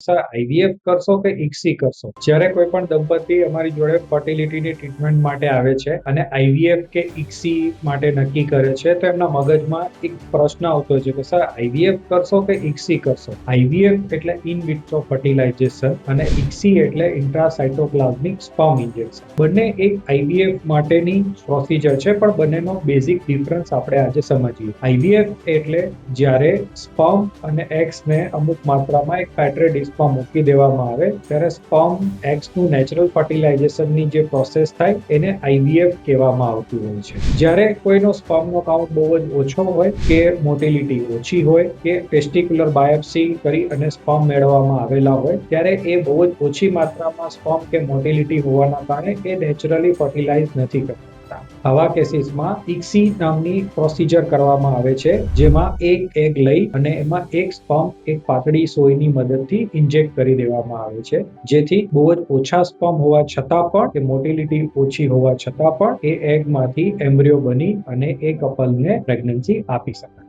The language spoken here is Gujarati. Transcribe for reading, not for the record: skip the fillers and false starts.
સર આઈવીએફ કરશો કે ઇક્સી કરશો? જ્યારે કોઈ પણ દંપતી અમારી જોડે ફર્ટિલિટીની ટ્રીટમેન્ટ માટે આવે છે અને આઈવીએફ કે ઇક્સી માટે નક્કી કરે છે તો એમના મગજમાં એક પ્રશ્ન આવતો છે કે સર આઈવીએફ કરશો કે ઇક્સી કરશો? આઈવીએફ એટલે ઇન વિટ્રો ફર્ટિલાઇઝેશન અને ઇક્સી એટલે ઇન્ટ્રાસાઇટોપ્લાઝમિક સ્પર્મ ઇન્જેક્શન. બંને એક આઈવીએફ માટેની પ્રોસિજર છે, પણ બંનેનો બેઝિક ડિફરન્સ આપણે આજે સમજીએ. આઈવીએફ એટલે જ્યારે સ્પર્મ અને એગ્સને અમુક માત્રામાં એક પેટ્રી ડિશમાં મૂકી દેવામાં આવે ત્યારે સ્પર્મ એગ્સનું નેચરલ ફર્ટિલાઇઝેશનની જે પ્રોસેસ થાય એને આઈવીએફ કહેવામાં આવતું હોય છે. જ્યારે કોઈનો સ્પર્મનો કાઉન્ટ બહુ જ ઓછો હોય કે મોટિલિટી ઓછી હોય કે ટેસ્ટિક્યુલર બાયોપ્સી કરી અને સ્પર્મ મેળવવામાં આવેલા હોય ત્યારે એ બહુ જ ઓછી માત્રામાં સ્પર્મ કે મોટિલિટી હોવાના કારણે એ નેચરલી ફર્ટિલાઇઝ નથી કરતા. આવા કેસીસમાં ઇક્સી નામની પ્રોસિજર કરવામાં આવે છે, જેમાં એક એગ લઈ અને એમાં એક સ્પર્મ એક પાતળી સોયની મદદથી ઇન્જેક્ટ કરી દેવામાં આવે છે, જેથી બહુ જ ઓછા સ્પર્મ હોવા છતાં પણ કે મોટિલિટી ઓછી હોવા છતાં પણ એ એગમાંથી એમ્બ્રિયો બની અને એ કપલને પ્રેગ્નન્સી આપી શકાય.